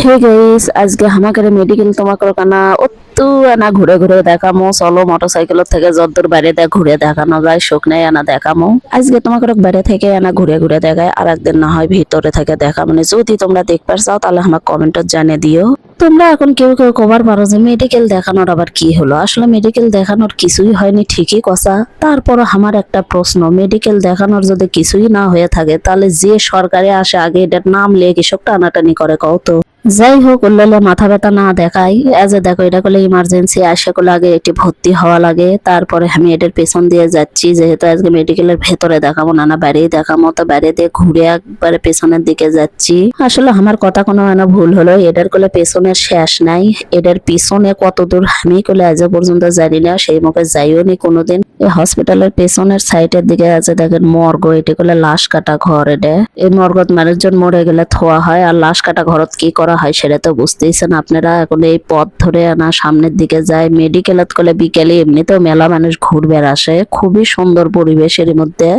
Hey guys, আজকে হামাকারে medical তোমাকে কানা অত্তু আনা ঘুরে ঘুরে দেখামো। চলো মোটরসাইকেল থেকে যদ্দূর বাইরে ঘুরে দেখানো যায় শোক নাই আনা দেখামো। আজকে তোমাকে বাইরে থেকে আনা ঘুরে ঘুরে দেখায়, আর একদিন না হয় ভিতরে থেকে দেখা। মানে যদি তোমরা দেখতে চাও তাহলে আমাকে কমেন্টত জানিয়ে দিও। তোমরা এখন কেউ কেউ কবার পারো যে মেডিকেল দেখানোর আবার কি হলো। আসলে মেডিকেল দেখানোর কিছুই হয়নি, ঠিকই কথা। তারপরও আমার একটা প্রশ্ন, মেডিকেল দেখানোর যদি কিছুই না হয়ে থাকে তাহলে যে সরকারে আসে আগে এটার নাম লিয়ে কৃষক টানাটানি করে কও তো। যাই হোক, উল্লেলে মাথা ব্যথা না দেখাই, এজ দেখো এটা করলে ইমার্জেন্সি আসে করলে আগে এটি ভর্তি হওয়া লাগে। তারপরে আমি এটার পেছন দিয়ে যাচ্ছি, যেহেতু আজকে মেডিকেলের ভেতরে দেখাবো না, না বাইরেই দেখাবো, তো বাইরে দিয়ে ঘুরে একবারে পেছনের দিকে যাচ্ছি। আসলে আমার কথা কোনো ভুল হলো, এটার করলে পেছনের শেষ নাই। এটার পিছনে কত দূর আমি করলে আজ পর্যন্ত জানি না, সেই মুখে যাইও নি কোনোদিন। এই হসপিটালের পেছনের সাইডের দিকে আছে দেখেন মর্গ, এটি করলে লাশ কাটা ঘর। এটা এই মর্গত মানুষজন মরে গেলে থোয়া হয়, আর লাশ কাটা ঘরত কি করা হয় সেটা তো বুঝতেইছেন আপনারা। এখন এই পথ ধরে আনা সামনের দিকে যায় মেডিকেলত করলে বিকেলে এমনিতেও মেলা মানুষ ঘুরবার আসে, খুবই সুন্দর পরিবেশের মধ্যে।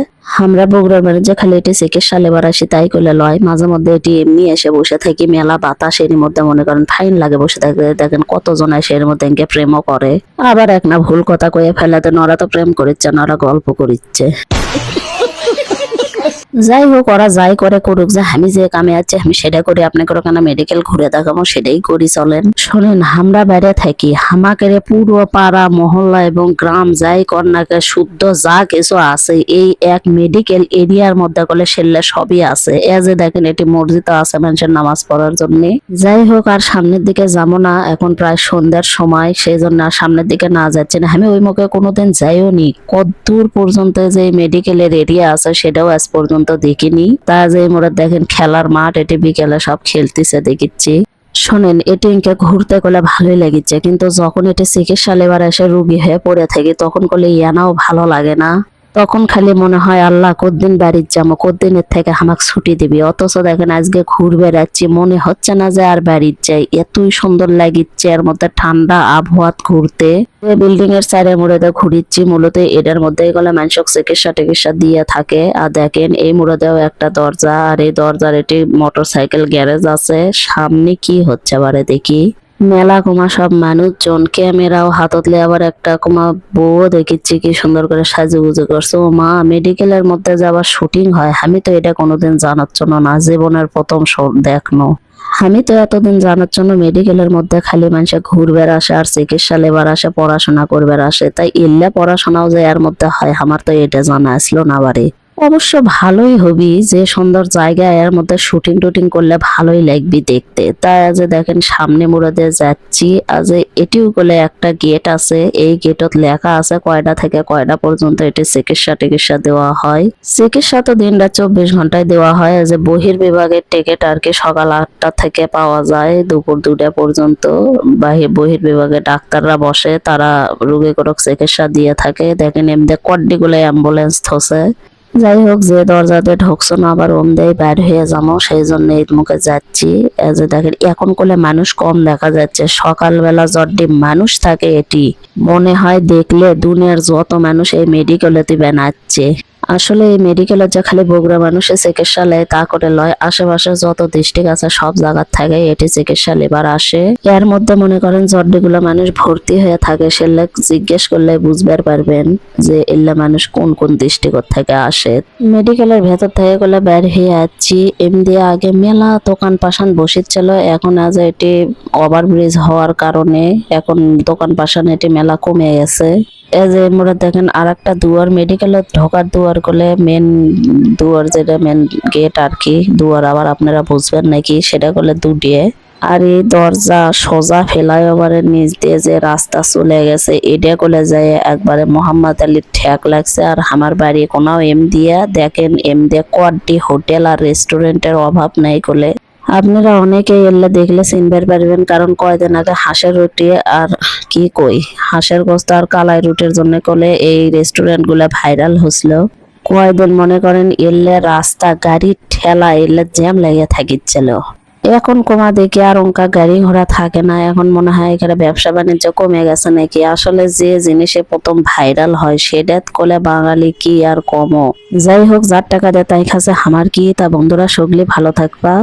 আমরা বগুড়ার বাণিজ্য খালি এটি চিকিৎসা লেবার আসি তাই করলে লয়, মাঝে মধ্যে এটি এমনি এসে বসে থাকি, মেলা বাতাস এর মধ্যে মনে করেন ফাইন লাগে বসে থাকতে। দেখেন কতজন এসে এর মধ্যে এনকে প্রেমও করে। আবার এক না ভুল কথা কয়ে ফেলাতে, নরা তো প্রেম করিচ্ছে, নরা গল্প করিচ্ছে। যাই হোক, ওরা যাই করে করুক, যে আমি যে কামে আছে আমি সেটা করি। আপনাকে ওখানে মেডিকেল ঘুরে দেখাবো সেটাই করি, চলেন। শোনেন, আমরা বাইরে থাকি, হামাকের পুরো পাড়া মহল্লা এবং গ্রাম যাই কর্নাকে শুদ্ধ যা কিছু আছে এই এক মেডিকেল এরিয়ার মধ্যে করলে সেলে সবই আছে। এ যে দেখেন এটি মসজিদ আছে মানুষের নামাজ পড়ার জন্য। যাই হোক, আর সামনের দিকে যাবো না, এখন প্রায় সন্ধ্যার সময়, সেই জন্য আর সামনের দিকে না যাচ্ছে না। আমি ওই মুখে কোনোদিন যাইও নি, কতদূর পর্যন্ত যে মেডিকেলের এরিয়া আছে সেটাও আজ পর্যন্ত দেখিনি। তা যে মোরা দেখেন খেলার মাঠ, এটি বিকেলে সব খেলতেছে দেখিচ্ছি। শোনেন, এটি ইনকে ঘুরতে গেলে ভালোই লাগিচ্ছে, কিন্তু যখন এটি চিকিৎসা লেবার এসে রুগী হয়ে পড়ে থাকি তখন করলে ইয়ানাও ভালো লাগে না। তখন খালি মনে হয় আল্লাহ কতদিন বাড়ির যাবো, কতদিনের থেকে আমাকে ছুটি দিবি। অথচ দেখেন আজকে ঘুরবে যাচ্ছি, মনে হচ্ছে না যে আর বাড়ির যাই, এতই সুন্দর লাগিচ্ছে এর মধ্যে ঠান্ডা আবহাওয়াত ঘুরতে। বিল্ডিং এর চারে মোড়ে ঘুরিচ্ছি, মূলত এটার মধ্যে গেলে মানুষক চিকিৎসা দিয়ে থাকে। আর দেখেন এই মোড়েও একটা দরজা, আর এই দরজার এটি মোটরসাইকেল গ্যারেজ আছে। সামনে কি হচ্ছে বারে দেখি, মেলা কুমা সব মানুষজন, ক্যামেরাও হাতত লে, আবার একটা কুমা বউ দেখিচ্ছি কি সুন্দর করে সাজুগুজু করছে। ও মা, মেডিকেলের মধ্যে যাবার শুটিং হয়, আমি তো এটা কোনোদিন জানার জন্য না, জীবনের প্রথম দেখনো। আমি তো এতদিন জানার জন্য মেডিকেলের মধ্যে খালি মানুষে ঘুরবার আসে আর চিকিৎসা লেবার আসে, পড়াশোনা করবার আসে, তাই এলে পড়াশোনাও যে এর মধ্যে হয় আমার তো এটা জানা আসলো না বাড়ি। অবশ্য ভালোই হবি, যে সুন্দর জায়গা এর মধ্যে শুটিং টুটিং করলে ভালোই লাগবে দেখতে। তাই আজ দেখেন সামনে মুড়াতে যাচ্ছি, আজ এটিও করলে একটা গেট আছে, এই গেটত লেখা আছে কয়টা থেকে কয়টা পর্যন্ত এটি চিকিৎসা দেওয়া হয়। চিকিৎসা তো দিন রাত 24 ঘন্টায় দেওয়া হয়। যে বহির বিভাগের টিকিট আর কি সকাল 8টা থেকে পাওয়া যায় দুপুর 2টা পর্যন্ত। বহির বিভাগে ডাক্তাররা বসে, তারা রোগী কোনো চিকিৎসা দিয়ে থাকে। দেখেন এমনি কড্ডিগুলো অ্যাম্বুলেন্স থসে। যাই হোক, যে দরজাতে ঢুকছো না আবার ওমদেই বাইর হয়ে যাবো, সেই জন্য এই মুখে যাচ্ছি। যে দেখেন এখন করলে মানুষ কম দেখা যাচ্ছে, সকালবেলা জড্ডি মানুষ থাকে, এটি মনে হয় দেখলে দুনিয়ার যত মানুষ এই মেডিকেলেতে বানাচ্ছে। আসলে এই মেডিকেলের যে খালি বগুড়া মানুষের চিকিৎসা লেয় তা করে লয়, আশেপাশে যত ডিস্ট্রিক্ট আছে সব জায়গার থেকে এটি চিকিৎসা লেবার আসে। এর মধ্যে মনে করেন জড্ডিগুলো মানুষ ভর্তি হয়ে থাকে, সেলে জিজ্ঞেস করলে বুঝবার পারবেন যে এল্লা মানুষ কোন কোন ডিস্ট্রিক্ট থেকে আসে। মেডিকেলের ভেতর থেকে গেলে বের হয়ে যাচ্ছি। এমনি আগে মেলা দোকান পাশান বসেছিল, এখন আজ এটি ওভারব্রিজ হওয়ার কারণে এখন দোকান পাশান এটি মেলা কমে গেছে। এই যে মোরা দেখেন আর একটা দুয়ার, মেডিকেলের ঢোকার দুয়ার করলে মেন দুয়ার, যেটা মেন গেট আর কি, দুয়ার আবার আপনারা বুঝবেন নাকি, সেটা করলে দুটিয়ে। আর এই দরজা সোজা ফ্লাইওভারের নিচ দিয়ে যে রাস্তা চলে গেছে, এটা করলে যায় একবারে মোহাম্মদ আলীর ঠেক লাগছে। আর আমার বাড়ি কোনাও এম দিয়া দেখেন, এম দিয়ে কোয়াড্ডি হোটেল আর রেস্টুরেন্টের অভাব নাই করলে। আপনারা অনেকেই এলে দেখলে চিনবার পারবেন, কারণ কয়দিন আগে হাঁসের রুটি আর কি কই হাঁসের গোস্ত আর কালাই রুটির জন্য করলে এই রেস্টুরেন্ট গুলা ভাইরাল হচ্ছিল। কয়দিন মনে করেন এলে রাস্তা গাড়ি ঠেলা এলে জ্যাম লেগে থাকিচ্ছিল। এখন কমা দেখি আর অঙ্কা গাড়ি ঘোড়া থাকে না, এখন মনে হয় এখানে ব্যবসা বাণিজ্য কমে গেছে নাকি। আসলে যে জিনিসে প্রথম ভাইরাল হয় সেটা করলে বাঙালি কি আর কমও। যাই হোক, যার টাকা দেয় তাই খাচ্ছে, আমার কি তা। বন্ধুরা সকলে ভালো থাকবা।